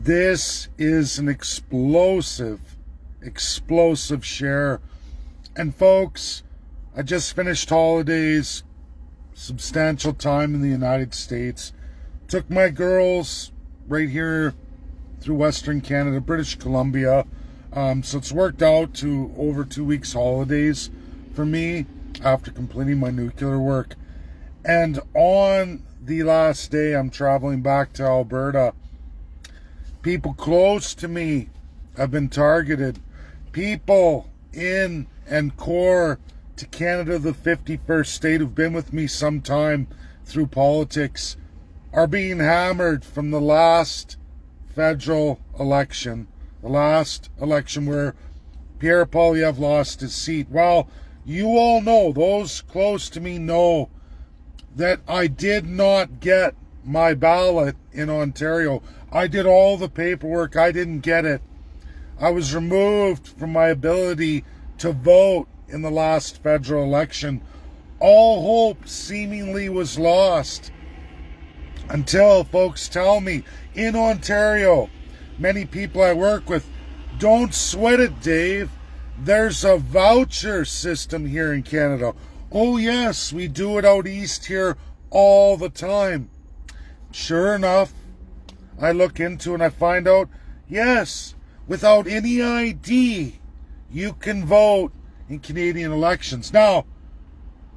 This is an explosive share. And folks, I just finished holidays, substantial time in the United States. Took my girls right here through Western Canada, British Columbia. So it's worked out to over 2 weeks holidays for me after completing my nuclear work. And on the last day, I'm traveling back to Alberta. People close to me have been targeted. People in and core to Canada, the 51st state, who've been with me some time through politics, are being hammered from the last federal election. The last election where Pierre Poilievre lost his seat. Well, you all know, those close to me know, that I did not get my ballot in Ontario. I did all the paperwork. I didn't get it. I was removed from my ability to vote in the last federal election. All hope seemingly was lost until folks tell me in Ontario, many people I work with, don't sweat it, Dave. There's a voucher system here in Canada. Oh yes, we do it out east here all the time. Sure enough, I look into it and I find out, yes, without any ID, you can vote in Canadian elections. Now,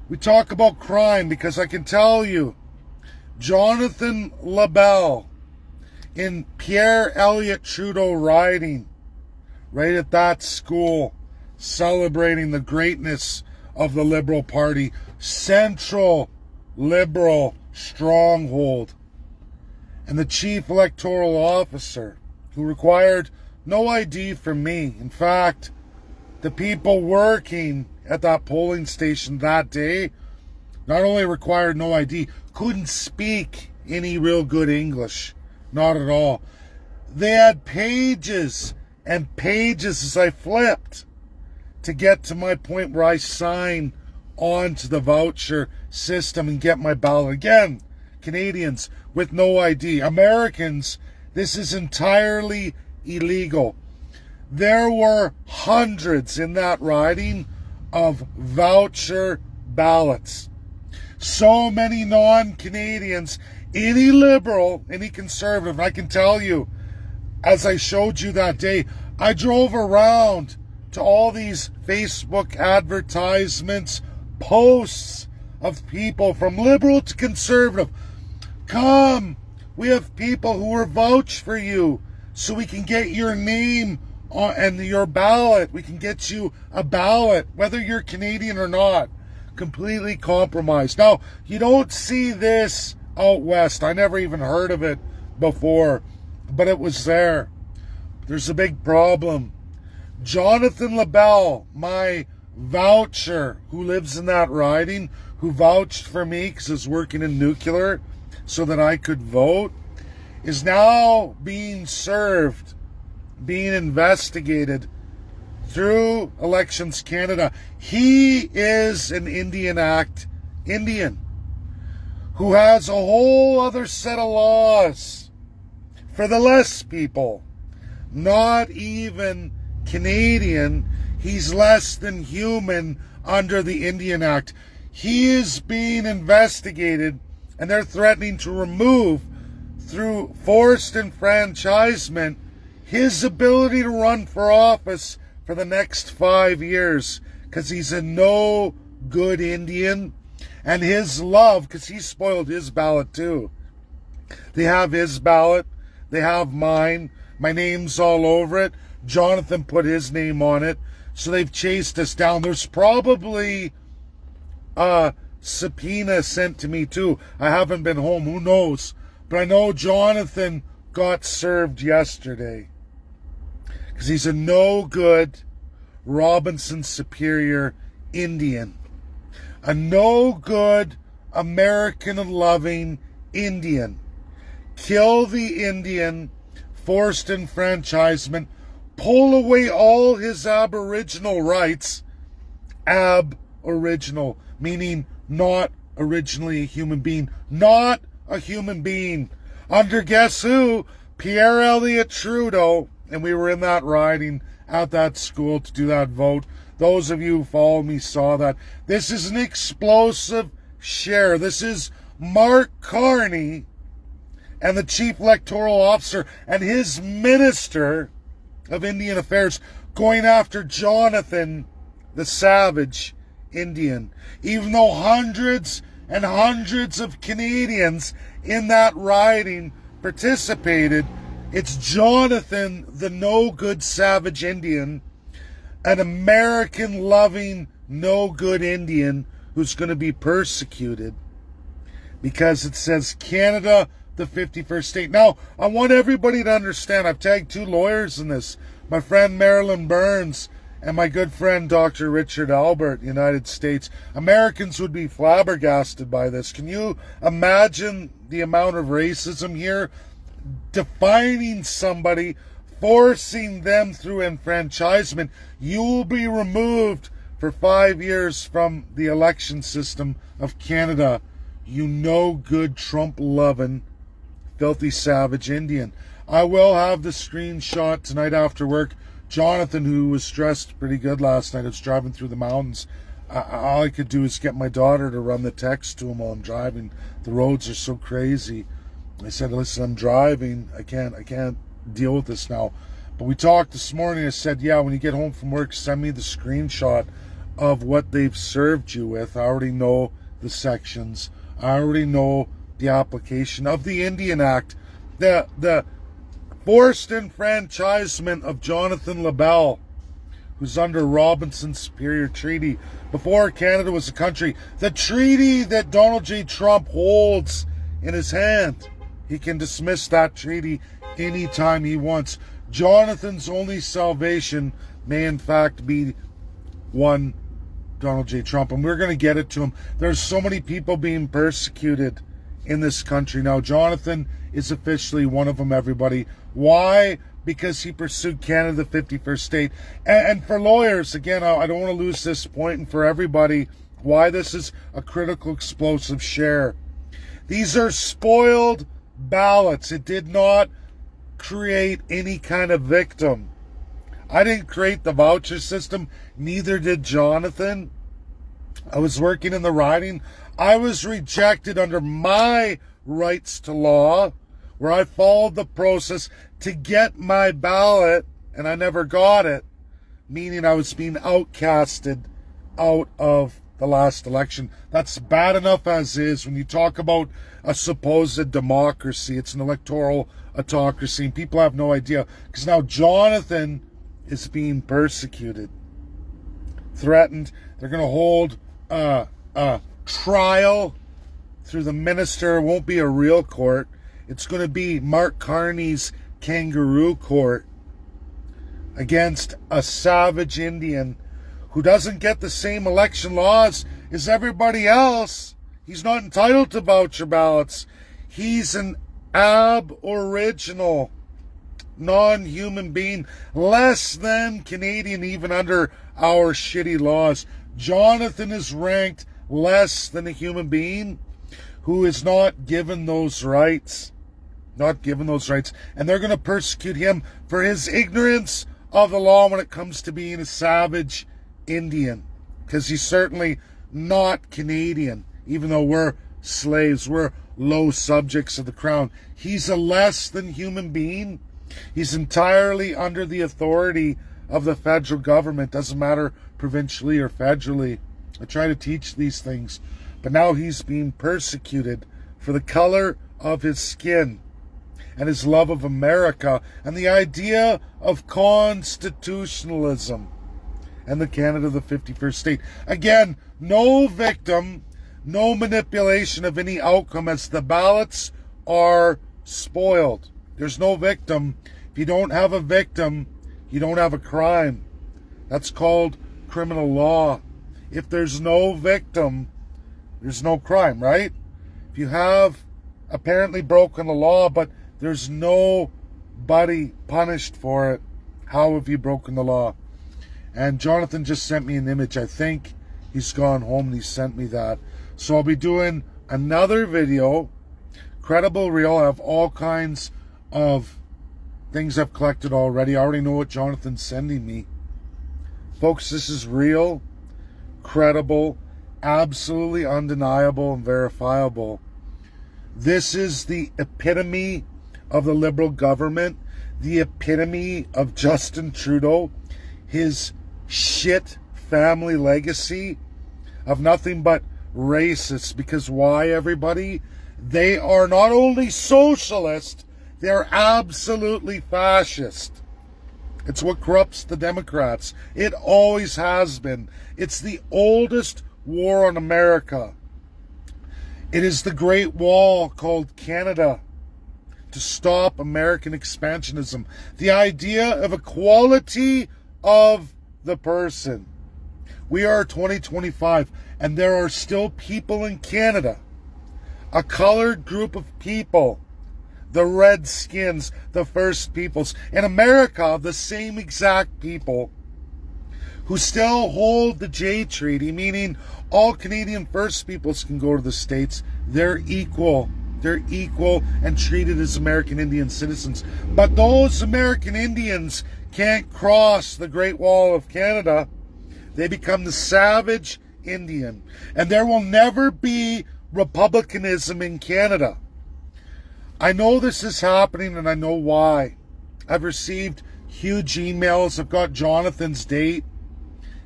we talk about crime because I can tell you, Jonathan LaBelle in Pierre Elliott Trudeau riding, right at that school, celebrating the greatness of the Liberal Party, central Liberal stronghold, and the chief electoral officer who required no ID from me. In fact, the people working at that polling station that day not only required no ID, couldn't speak any real good English. Not at all. They had pages and pages as I flipped to get to my point where I sign on to the voucher system and get my ballot. Again, Canadians with no ID. Americans, this is entirely illegal. There were hundreds in that riding of voucher ballots. So many non-Canadians, any liberal, any conservative, I can tell you, as I showed you that day, I drove around to all these Facebook advertisements, posts of people from liberal to conservative. Come, we have people who will vouch for you so we can get your name on, and your ballot. We can get you a ballot, whether you're Canadian or not. Completely compromised. Now, you don't see this out west. I never even heard of it before, but it was there. There's a big problem. Jonathan LaBelle, my voucher, who lives in that riding, who vouched for me because I was working in nuclear so that I could vote, is now being served, being investigated through Elections Canada. He is an Indian Act Indian who has a whole other set of laws for the less people. Not even Canadian. He's less than human under the Indian Act. He is being investigated, and they're threatening to remove, through forced enfranchisement, his ability to run for office for the next 5 years because he's a no good Indian, and his love, because he spoiled his ballot too. They have his ballot, they have mine, my name's all over it. Jonathan put his name on it, so they've chased us down. There's probably a subpoena sent to me too. I haven't been home, who knows, but I know Jonathan got served yesterday because he's a no good Robinson Superior Indian, a no good American loving Indian. Kill the Indian, forced enfranchisement, pull away all his Aboriginal rights. Ab-original, meaning not originally a human being. Not a human being. Under guess who? Pierre Elliott Trudeau, and we were in that riding at that school to do that vote. Those of you who follow me saw that. This is an explosive share. This is Mark Carney and the chief electoral officer and his minister of Indian Affairs going after Jonathan, the savage Indian. Even though hundreds and hundreds of Canadians in that riding participated, it's Jonathan, the no-good savage Indian, an American-loving no-good Indian who's going to be persecuted because it says Canada, the 51st state. Now, I want everybody to understand, I've tagged two lawyers in this, my friend Marilyn Burns and my good friend Dr. Richard Albert, United States. Americans would be flabbergasted by this. Can you imagine the amount of racism here? Defining somebody, forcing them through enfranchisement. You will be removed for 5 years from the election system of Canada. You no good Trump-loving, filthy savage Indian. I will have the screenshot tonight after work. Jonathan, who was dressed pretty good last night, I was driving through the mountains. All I could do is get my daughter to run the text to him while I'm driving. The roads are so crazy. I said, listen, I'm driving. I can't deal with this now. But we talked this morning. I said, yeah, when you get home from work, send me the screenshot of what they've served you with. I already know the sections. I already know the application of the Indian Act. The forced enfranchisement of Jonathan LaBelle, who's under Robinson's Superior Treaty, before Canada was a country. The treaty that Donald J. Trump holds in his hand. He can dismiss that treaty anytime he wants. Jonathan's only salvation may in fact be one Donald J. Trump, and we're going to get it to him. There's so many people being persecuted in this country now. Jonathan is officially one of them, everybody. Why? Because he pursued Canada, the 51st state. And for lawyers, again, I don't want to lose this point, and for everybody, why this is a critical explosive share. These are spoiled ballots. It did not create any kind of victim. I didn't create the voucher system, neither did Jonathan. I was working in the riding. I was rejected under my rights to law, where I followed the process to get my ballot, and I never got it, meaning I was being outcasted out of the last election. That's bad enough as is. When you talk about a supposed democracy, it's an electoral autocracy, and people have no idea, because now Jonathan is being persecuted, threatened. They're going to hold a trial through the minister. It won't be a real court. It's going to be Mark Carney's kangaroo court against a savage Indian who doesn't get the same election laws as everybody else. He's not entitled to voucher ballots. He's an aboriginal, non-human being, less than Canadian even under our shitty laws. Jonathan is ranked less than a human being who is not given those rights. Not given those rights. And they're going to persecute him for his ignorance of the law when it comes to being a savage Indian. Because he's certainly not Canadian, even though we're slaves. We're low subjects of the crown. He's a less than human being. He's entirely under the authority of the federal government. Doesn't matter provincially or federally. I try to teach these things. But now he's being persecuted for the color of his skin and his love of America and the idea of constitutionalism and the Canada, the 51st state. Again, no victim, no manipulation of any outcome, as the ballots are spoiled. There's no victim. If you don't have a victim, you don't have a crime. That's called criminal law. If there's no victim, there's no crime, right? If you have apparently broken the law, but there's nobody punished for it, how have you broken the law? And Jonathan just sent me an image. I think he's gone home and he sent me that. So I'll be doing another video, Credible Real. I have all kinds of things I've collected already. I already know what Jonathan's sending me. Folks, this is real, credible, absolutely undeniable and verifiable. This is the epitome of the Liberal government, the epitome of Justin Trudeau, his shit family legacy of nothing but racists. Because why, everybody? They are not only socialist, they're absolutely fascist. It's what corrupts the Democrats. It always has been. It's the oldest war on America. It is the Great Wall called Canada to stop American expansionism. The idea of equality of the person. We are 2025, and there are still people in Canada, a colored group of people, the Redskins, the First Peoples. In America, the same exact people who still hold the Jay Treaty, meaning all Canadian First Peoples can go to the States. They're equal. They're equal and treated as American Indian citizens. But those American Indians can't cross the Great Wall of Canada. They become the savage Indian. And there will never be republicanism in Canada. I know this is happening, and I know why. I've received huge emails. I've got Jonathan's date,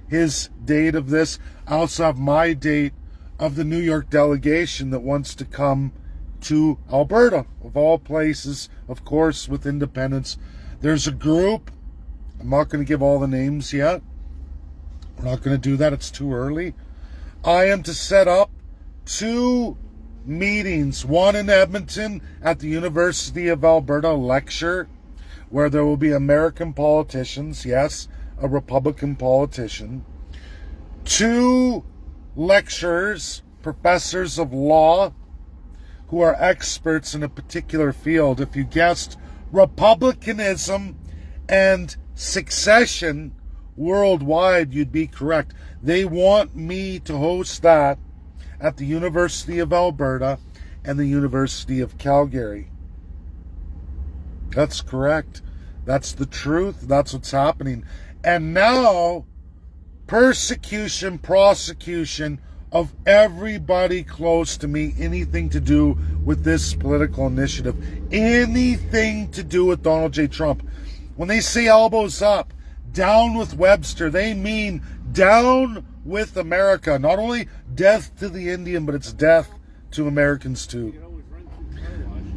his date of this. I also have my date of the New York delegation that wants to come to Alberta, of all places, of course, with independence. There's a group. I'm not going to give all the names yet. We're not going to do that. It's too early. I am to set up 2 meetings, one in Edmonton at the University of Alberta lecture, where there will be American politicians, yes, a Republican politician, 2 lecturers, professors of law, who are experts in a particular field. If you guessed Republicanism and succession worldwide, you'd be correct. They want me to host that at the University of Alberta and the University of Calgary. That's correct. That's the truth. That's what's happening. And now, persecution, prosecution of everybody close to me, anything to do with this political initiative, anything to do with Donald J. Trump. When they say elbows up, down with Webster, they mean down with America. Not only death to the Indian, but it's death to Americans too.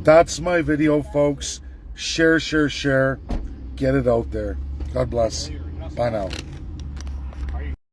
That's my video, folks. Share, share, share. Get it out there. God bless. Bye now.